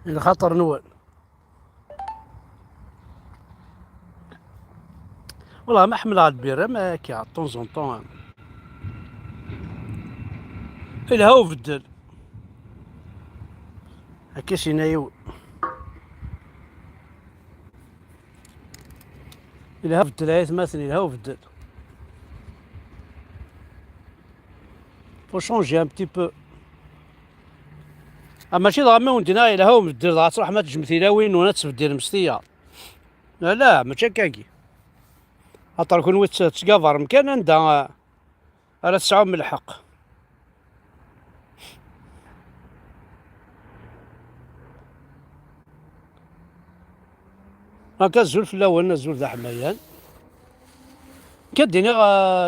إلى خاطر نوال. والله ما حمل على البيرة ما كي طون طون. الهو بدل هكا شي نايو. الهو بدل هاي ثماثني الهو بدل. فو شونجي ان بتي بو. ماشي ضامي وندينا الهو بدل ضاع تروح ما تجمثي لاوين ولا تبدل مستيا. لا ماشي هكاكي. خاطر كون ويت تسكافر مكان عندها راه تسعة من الحق. هاكا الزول في الاول الزول ذا حميان كديني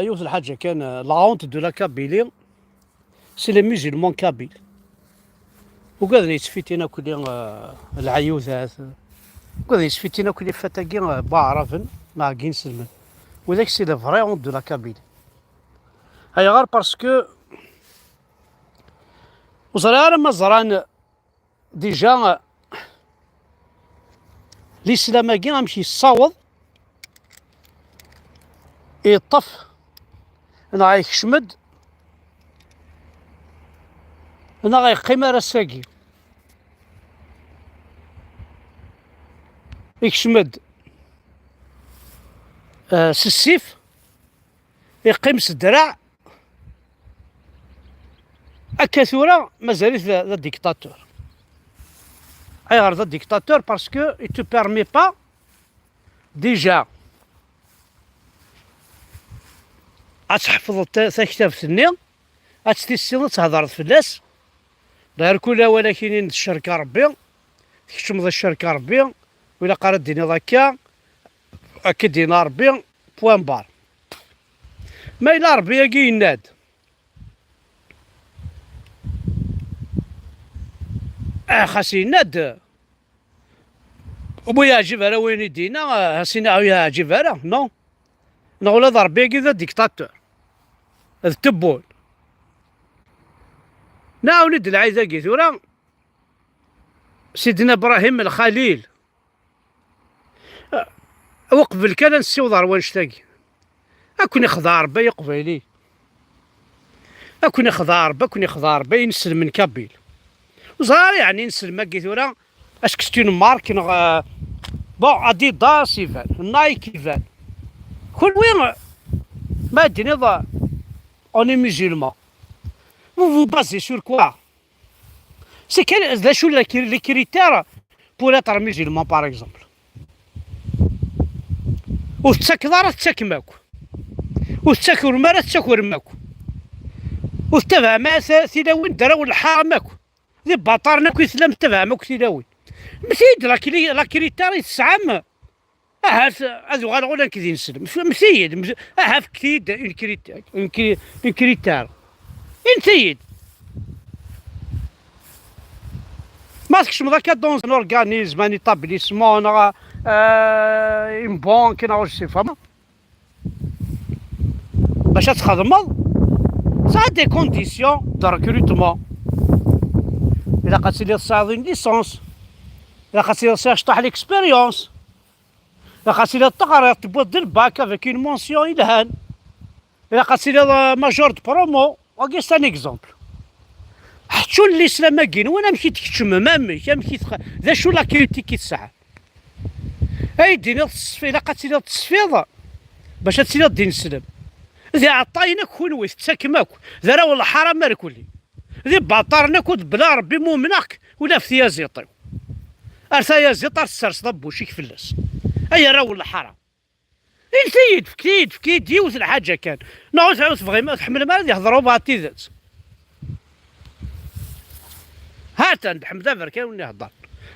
يوث الحاجة كان لا هونت دو لا كابيلي سي لي ميزيلمون كابيل وكذا يتفيتينا كل العيوثات وكذا يتفيتينا كل فتاكي بعرفن ناقين سلمن وذاك سي لي فري هونت دو لا كابيل هيا غير باسكو وزرا ما زران ديجا الاسلام كي غنمشي يصاوض يطف انا غيكشمد انا غيقيم راساكي يكشمد سيف يقيم الدراع هكا ثورة مازالت ذا ديكتاتور اي غير ذا ديكتاتور باسكو اي تو بيرمي با ديجا غتحفظ كتاب ثني غتستيسيض تهضر فلاس غير كلها ولكن الشركة ربي تكتم ذا الشركة ربي وإلا قرات ديني ذاكا هكا دينا ربي بوان بار ما إلا ربي ياكي يناد خاص يناد وبو يعجب راه وين يدينا هاسينا يعجب راه نو نقول هذا ربي ياكي ذا ديكتاتور هذا تبون نا ولد العايزاكي ثورا سيدنا ابراهيم الخليل وقبل كان نسيو ضروان شتاقي اكون يخضع ربي قبيلي اكون يخضع ربي اكون يخضع ربي ينسل من كابيل وصار يعني نسل ماكي ثورا اش كستون مارك بون اديداس يفان نايك يفان كل وين ما ديني ضا اوني ميزيلمون vous basez sur quoi? C'est les critères pour être musulman par exemple. وتسكر تسكماك وتسكر مرة تسكر ماك وتفهم سيداوين دراو الحرماك ذي باطارناك ويسلم تفهمك سيداوين مسيد لا كريتار يتسعم هذو غنقول لك ذي نسلم مسيد هاف كتيد اون كريتار انتيد ما تكشم ذاك دون ان اورغانيزم ان ايتابليسمون اون بونك انا واش فاهمة باش تخدمض سا دي كونديسيون دو ريكروتمون الا قاتلي تصاعد اون ليسونس الا قاتلي تشطح ليكسبيريونس الا قاتلي تقرا تبغي دير باك افيك اون مونسيون الهان الا قاتلي ماجور دو برومو وكي سان اكزومبل حتى الاسلام كاين وانا مشيت كتشم مامي مشيت ذا شو لا كريتيك تسعى اي ديني تصفي الا قاتلي تصفيض باش تسير دين السلام ذي عطاينك كونويت تساكماك ذا راه والله حرام مالك ولي ذي باطارناك بلا ربي مؤمنك ولا في يازيطيو ارثا يازيط تسرس ضبوشيك فلاس اي راه والله حرام انتيد فكيد يوث الحاجه كان نعود بغي ما تحمل ما يهضروا بها تيذات هات عند حمزه بركان وني هضر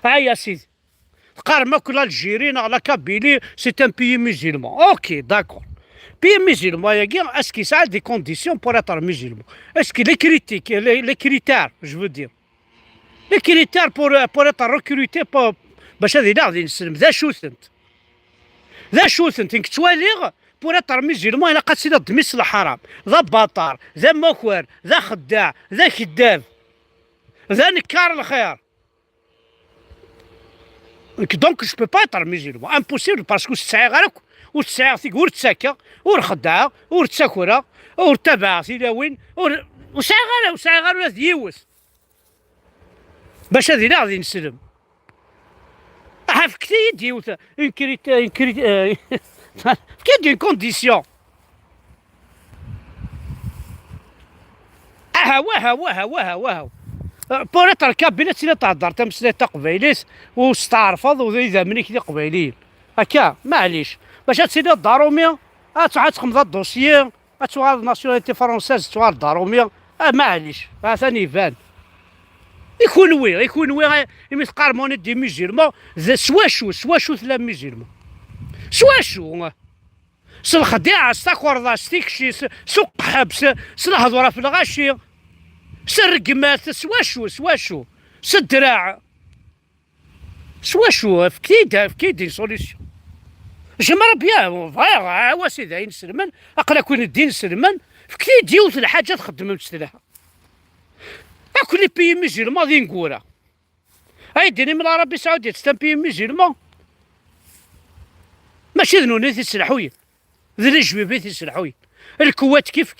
ها يا سيدي قارمك ولا الجيرين على كابيلي سي ان بيي ميزيلمون اوكي داكور بيي ميزيلمون يا كي اسكي سا دي كونديسيون بور اتر ميزيلمون اسكي لي كريتيك لي كريتير جو فو دير لي كريتير بور اتر ريكروتي باش هذه لا غادي نسلم ذا شوثنت انك تواليغ بور اتر ميزيلمون الا قاتسي دميس الحرام ذا باطار ذا مخور ذا خداع ذا كذاب ذا نكار الخير دونك جو بو با ايتر ميزيلمون امبوسيبل باسكو تسعي غيرك وتسعي فيك ور تساكا ور خدعه ور تساكوره ور تبع الى وين وسعي غير ولا ديوث باش هذه لا غادي نسلم فكتي ديوث انكريت فكي دي كونديسيون وها بور ايتر كابينات سينا تهضر تمسلي تا قبايليس وستعرفض واذا منك دي قبايليين هكا معليش باش تسيدي الضروميه تعاد تخمض الدوسيي تعاد ناسيوناليتي فرونسيز تعاد الضروميه معليش ثاني يبان يكون وي يمثقارمون دي ميزيرمون سواشو ثلا ميزيرمون سواشو الخديعه ستاكوردا ستيكشي سوق حبس الهضره في الغاشي الرقمات سواشو الدراع سواشو فكيدي سوليسيون جمع بيان فايغ واسيدي ينسلمن اقلا كون الدين سلمان فكي ديوث الحاجه تخدم مستلها كل بي ميزيرمون غادي نقولها هاي ديني من العربيه السعوديه تستان بي ميزيرمون ماشي ذنوني تيسلحوين ذي الجويبي تيسلحوين الكوات كيف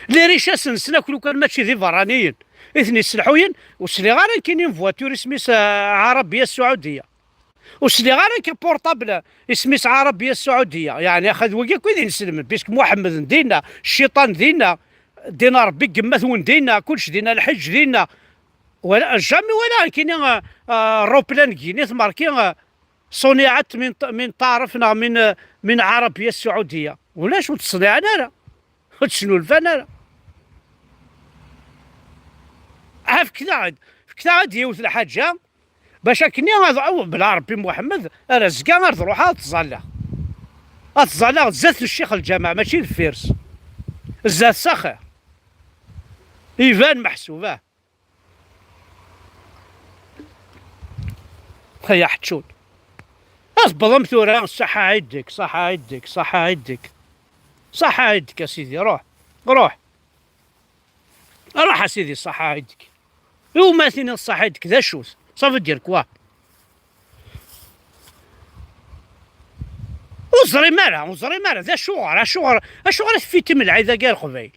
لي ريشاس نسنا كل كان ماشي ذي فرانيين اثني السلحوين وسلي غير كاينين فواتور سميس عربيه السعوديه وسلي غير كاين بورطابل سميس عربيه السعوديه يعني اخذ وكا كوين نسلم بيسك محمد دينا الشيطان دينا ربي قمات وين دينا كلشي دينا الحج دينا ولا جامي ولا كاينين روبلان كينيت ماركين صنيعت من طرفنا من عربيه السعوديه ولاش تصنيع انا شنو الفن انا عارف كذا غادي يوث الحاجه باش كني بلا ربي محمد رزقا غير تروح تظل زات الشيخ الجامع ماشي الفيرس زات سخر ايفان محسوبه هيا حتشون اصبر ثورة صحة عيدك يا سيدي روح يا سيدي صحة عيدك يوم ثاني الصحة عيدك ذا شوز صافي دير كوا وزري مالا ذا شغر فيتي من العيدة كاع القبايل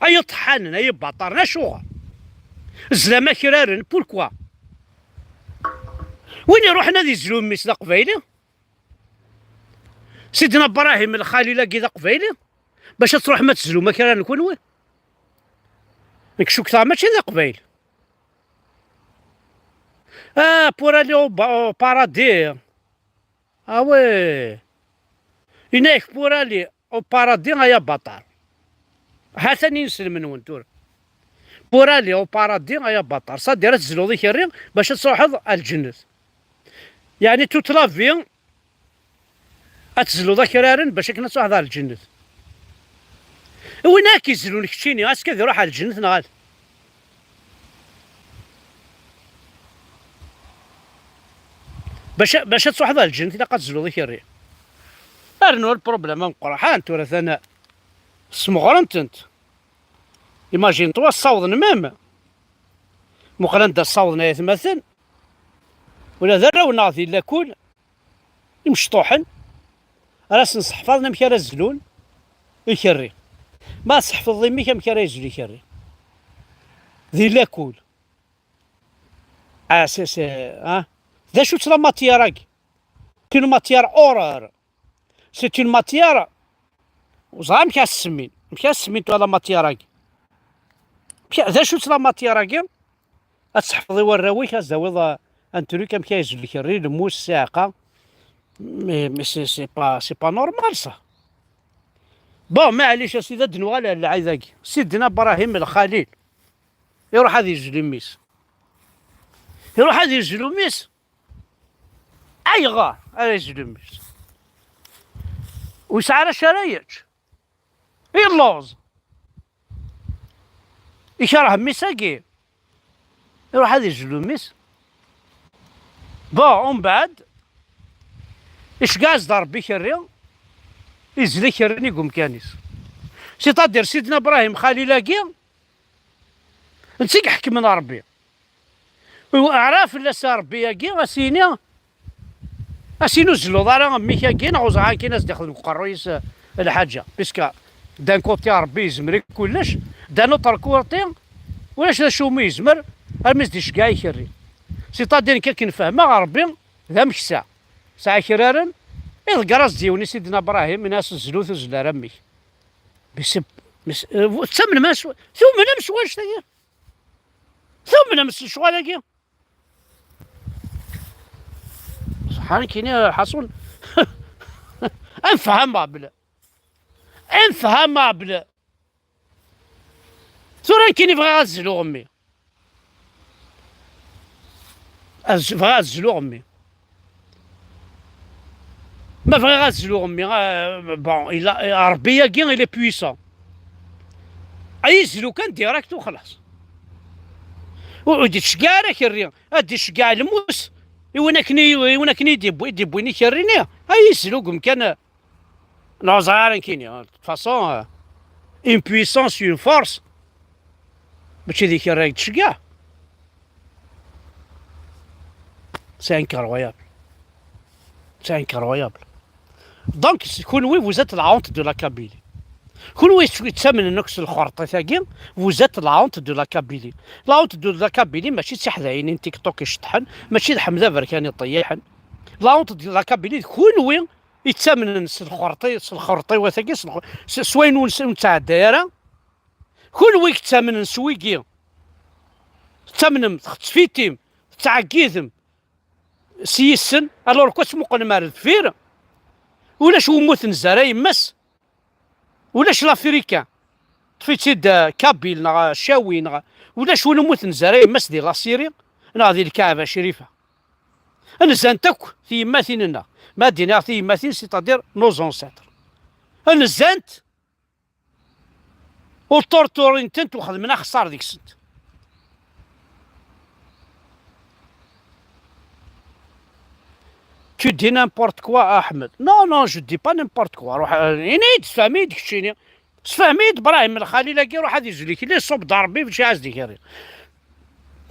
اي طحانن اي باطرنا شغر الزلامة كرارن بوركوا وين يروحنا ذي الزلوم مثل قبايلي سيدنا ابراهيم الخليل كذا قبايلي باش تروح ما تزلو ما كان نكون وين نكشوك ثا ماشي ذا قبايل بور الي او بارادي وي هناك بور الي او بارادي يا بطل ها ثاني نسلم من ونتور بور الي او بارادي يا بطل صدير تزلو ذيك الريم باش تروح الجنة يعني توتلافي اتزلو ذاك رارن باش كنا تروح على الجنة وين كيزلو لك تشيني اسكا يروح على الجنة نغاد باش تروح على الجنة الا قتزلو ذاك الريح ارنو البروبليم نقرا انت ولا ثنا سمغرنت انت ايماجين توا الصوض مام مقرن دا الصوض نايا مثلا ولا ذره وناضي لا كون مشطوحن راس نصحفظنا مكا الزلون يكري ما صحفظ ضيمي كم كرا يزلي يكري ذي لاكول اساس ذا شو تلا ماتيراك كاين ماتيار اورار سي اون ماتيار وزعما مكا السمين تو هذا ماتيراك ذا شو تلا ماتيراك تحفظي وراويك هزاوي انترو كم كا يزلي يكري الموس ساقه مي سي با نورمال صا بون معليش اسيدي دنوا على العيذاكي سيدنا ابراهيم الخليل يروح هذه يجلميس اي غار هذا يجلميس ويسعر شرايج اللوز يكره ميساكي يروح هذه يجلميس بون من بعد اش قاز ضرب بك الرياض يزلي كرني قوم كانيس سيتادير سيدنا ابراهيم خليلاكي نسيك حكم من ربي وأعراف لا ربي ياكي اسينو زلو راه ميك ياكي نعوز عا كي ناس داخل القرويس الحاجه بيسكا دان كوتي ربي يزمر كلش دان اوتر كوتي ولاش شو ما يزمر المس ديش كاع يكري سيتادير كي نفهمها ربي ذا مكسا ساعه كرارن الكراس ديوني سيدنا ابراهيم ناس زلوث زلا رمي بسب تسمن ما ثم نمس واش تاهي ثم نمس شغالك صحاني كاين حصون انفهم بلا انفهم بلا ثورا كاين يبغى غزلو امي بغى غزلو امي ما بغى غزلو امي بون الا ربي ياكي الي بويسون ايزلو كان ديريكت وخلاص وديش كاع راك الريان اديش كاع الموس يونكني ديبويني كريني ايزلو كم كان نوزارن كيني فاصون اون بويسونس اون فورس باش هذيك راك تشكاع سي انكرويابل سي انكرويابل دونك كون vous êtes la honte de la Kabylie كون يتسمن نكس الخرطة تاكي vous êtes la honte de la Kabylie la honte de la Kabylie ماشي سي حذاينين تيك توك يشطحن ماشي حمزة بركاني طيحن la honte de la Kabylie كون يتسمن الخرطي وثاكي سوينون تاع الدايرة كون يتسمن سويكي تمنم تفيتيم تعقيثم سيسن الور كوس مقن مارد فير ولاش وموت نزارا يمس ولاش لافريكان تفيتيد كابيل نا شاوي نا ولاش ونموت نزارا يمس دي لاسيري نا هذه الكعبة شريفة نزان تاك في يماثيننا ما دينا في يماثين سيتادير نو زونسيتر نزانت وطورتورين تنت وخدمنا خسار ديك السنت Tu dis n'importe quoi, Ahmed. Non, non, je dis pas n'importe quoi. روح يعني تفهمي ديك الشيء تفهمي ابراهيم الخليل كي روح هذا يزلي كي صوب ضربي باش عاز ديك ري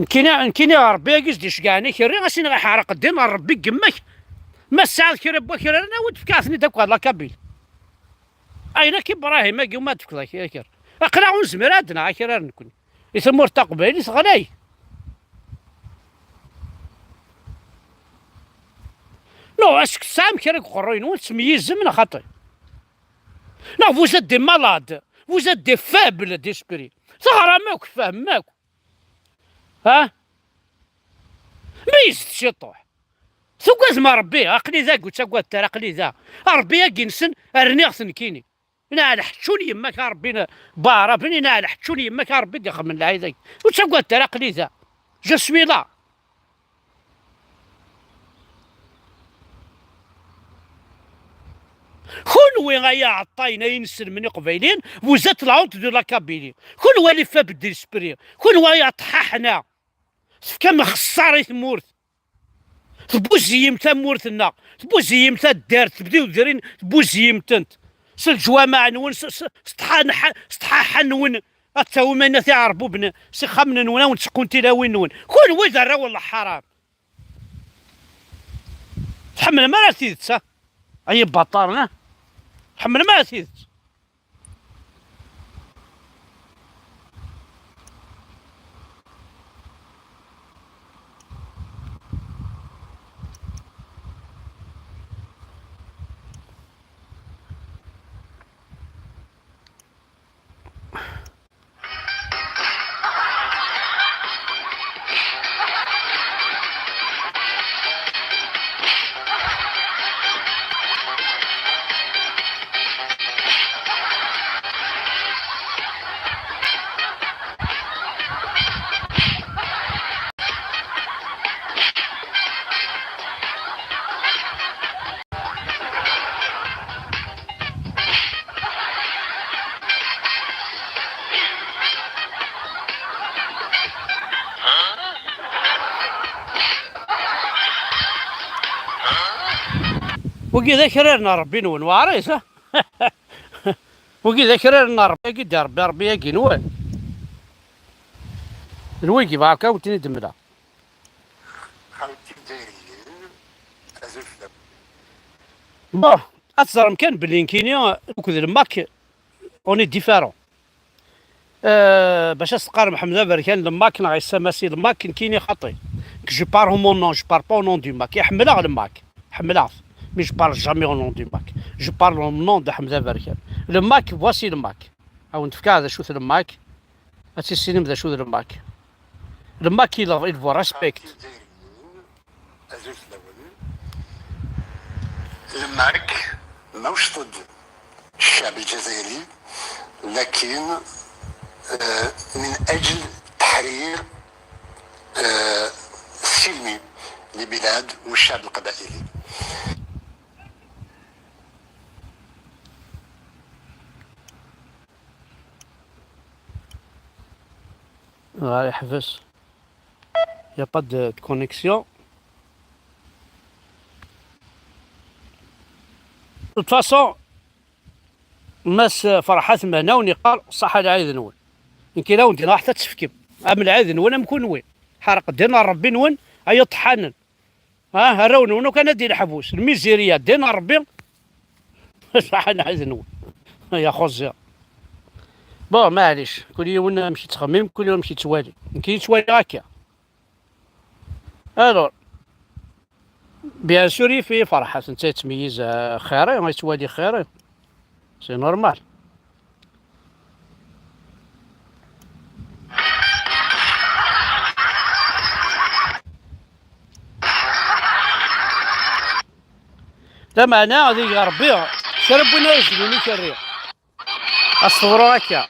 كاين ربي يقص ديش كاعني كيري غاسين راح يحرق الدين ربي قمك ما الساعه كي ربك كيري انا ود فكاثني داك لا كابيل اين كي ابراهيم كي ما تفكر كير اقنع ونزمر عندنا كير نكون يسمور تقبيلي صغناي Non, est-ce que ça me fait croire une autre Non, vous êtes des malades. Vous êtes des faibles d'esprit. Ça حرامك فهمك. ها؟ ما يستشطح. ثقاز ما ربي عقلي ذا قلت سقوات ترى عقلي ذا. ربي جنسن أرنيغسن كيني. أنا حتشوني يمك ربينا بارا بني أنا حتشوني يمك ربي دخل من العيد. وسقوات ترى عقلي ذا. Je suis là. كون وين غايا عطاينا ينسل من قبيلين وزات العود دو لا كابيلي كون والي فاب ديسبري كون وايا طححنا كم خساري ثمورت تبوزيم تا مورتنا تبوزيم تا الدار تبديو دايرين تبوزيم تنت سالجوامع نون سطحاح نون التومنا تاع ربوبنا سي خمنا نون ونتسقون تلاوين نون كون وزر والله حرام تحمل ما راه تيدسا اي بطارنا حمل ما سيدت وكذا كررنا ربي نون وعريسه وكذا كررنا ربي كي ربي كي نوال نويكي باكا وتني دملا بون أتصدر مكان بلي كاينين وكذا الماك اوني ديفيرون. باش تقارن حمزه بركان الماك نغي السماسي الماك كاينين خطي. جو بار او مون نون جو بار با او نون دو ماك يحملها الماك حملها مي جو بار جامي او نون دو ماك جو بار او نون دو حمزه بركان. الماك فواسي الماك او نتفكر هذا شو الماك هاتي السينما ذا شو الماك الماك il faut respect. الماك ماهوش ضد الشعب الجزائري، لكن من أجل تحرير سلمي لبلاد والشعب القبائلي. غادي يحبس يا با دو كونيكسيون. دو فاسون الناس فرحات معنا ونقال صح العايد نون يمكن لو ندير حتى تفكم ام العايد نون نكون وين حرق دينا ربي نون اي طحانن هراون ونو كان دير حبوس الميزيريا دينا ربي صح العايد نون يا خوزيا. بون معليش كل يوم نمشي تخمم كل يوم نمشي توالي يمكن توالي هكا. الور بيان سوري في فرحة انت تميز خيرين ما توالي خيرين سي نورمال. لا معناه هذيك ربي شربونا يجلوني كالريح اصوروا هكا.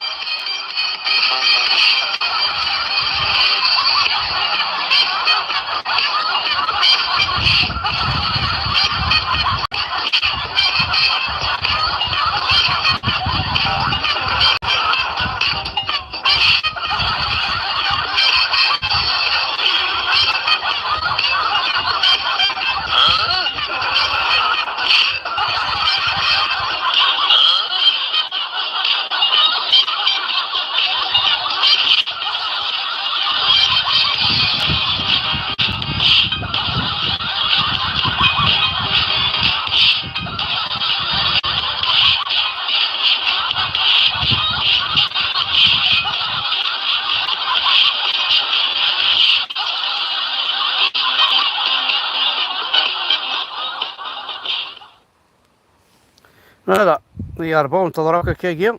لا يا ربا نتظروك كاكيا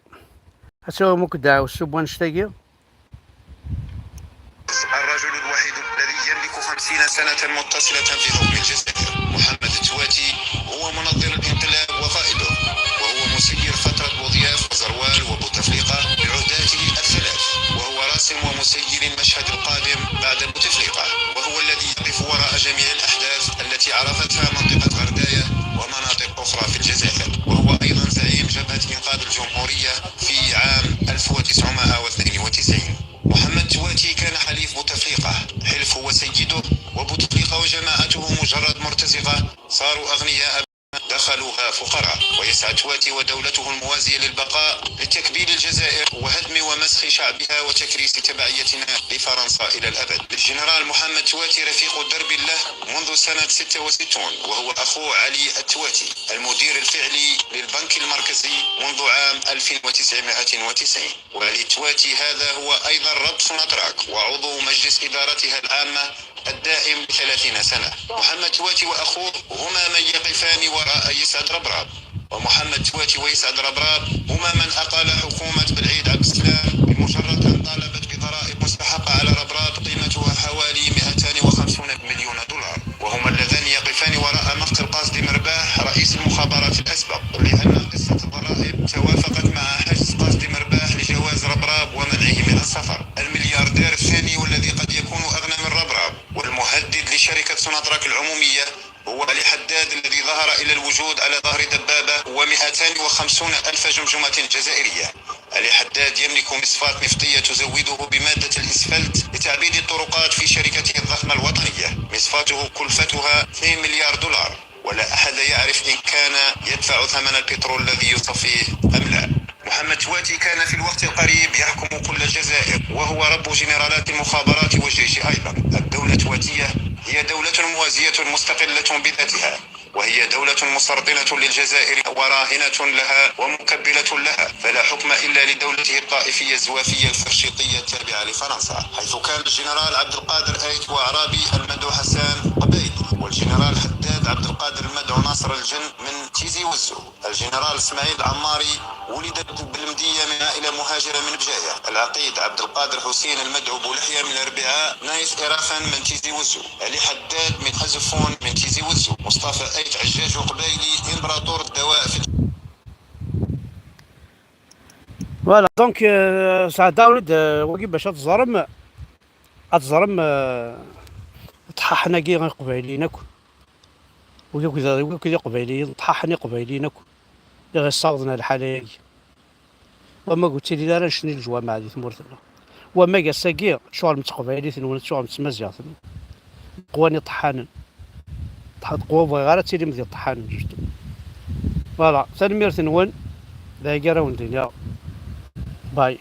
هسه موك دعوة السبوان شتاقي. الرجل الوحيد الذي يملك 50 سنة متصلة في حكم الجزائر محمد تواتي هو منظر الانقلاب وقائده، وهو مسير فترة بوضياف وزروال وبوتفليقة بعهداته الثلاث، وهو راسم ومسير المشهد القادم بعد بوتفليقة، وهو الذي يقف وراء جميع الأحداث التي عرفتها منطقة غرداية ومناطق أخرى في الجزائر، وهو أيضا زعيم جبهة إنقاذ الجمهورية في عام 1992. محمد تواتي كان حليف بوتفليقة، حلف هو سيده، وبوتفليقة وجماعته مجرد مرتزقة صاروا أغنياء دخلوها فقراء، ويسعى تواتي ودولته الموازية للبقاء لتكبيل الجزائر وهدم ومسخ شعبها وتكريس تبعيتنا لفرنسا إلى الأبد. الجنرال محمد تواتي رفيق درب له منذ سنة 66، وهو أخو علي التواتي المدير الفعلي للبنك المركزي منذ عام 1990. وعلي التواتي هذا هو أيضا رب سوناتراك وعضو مجلس إدارتها العامة الدائم 30 سنة. محمد تواتي وأخوه هما من يقفان وراء يسعد ربراب، ومحمد تواتي ويسعد ربراب هما من أقال حكومة بالعيد عبد السلام بمجرد أن طالبت بضرائب مستحقة على ربراب قيمتها حوالي 250 مليون دولار، وهما اللذان يقفان وراء مقتل قاصد مرباح رئيس المخابرات الأسبق، لأن قصة الضرائب توافقت مع حجز قاصد مرباح لجواز ربراب ومنعه من السفر. الملياردير الثاني والذي قد يكون أغنى من ربراب والمهدد لشركة سوناتراك العمومية هو علي حداد، الذي ظهر إلى الوجود على ظهر دبابة و250 ألف جمجمة جزائرية. علي حداد يملك مصفاة نفطية تزوده بمادة الإسفلت لتعبيد الطرقات في شركته الضخمة الوطنية، مصفاته كلفتها 2 مليار دولار، ولا أحد يعرف إن كان يدفع ثمن البترول الذي يصفيه أم لا. محمد تواتي كان في الوقت القريب يحكم كل الجزائر، وهو رب جنرالات المخابرات والجيش أيضا. الدولة التواتية هي دولة موازية مستقلة بذاتها، وهي دولة مسترطنة للجزائر وراهنة لها ومكبلة لها، فلا حكم إلا لدولته الطائفية الزوافية الفرشيطية التابعة لفرنسا، حيث كان الجنرال عبد القادر آيت وأعرابي المدعو حسان قبيلي، والجنرال حداد عبد القادر المدعو ناصر الجن من تيزي وزو. الجنرال اسماعيل العماري ولد بالمدية من عائلة مهاجرة من بجاية. العقيد عبد القادر حسين المدعو بولحية من الأربعاء نايف إرافان من تيزي وزو. علي حداد من حزفون من تيزي وزو. مصطفى أيت عجاج قبيلي إمبراطور الدواء في فوالا دونك سعد داولد وكي باش تزرم طحاحنا كي قبايلينك وكي قبايليين طحاحني قبايلينك غير صاوضنا الحالة وما قلت لي لا نشني الجوامع هذه ثمورتنا وما قاساكي شغل متقبايلي ثنون شغل متمزيغ قواني طحانا قوة بغي غير تيلي مدير طحانا جوجتو فوالا تنمير ثنون ذا كرا وندنيا باي.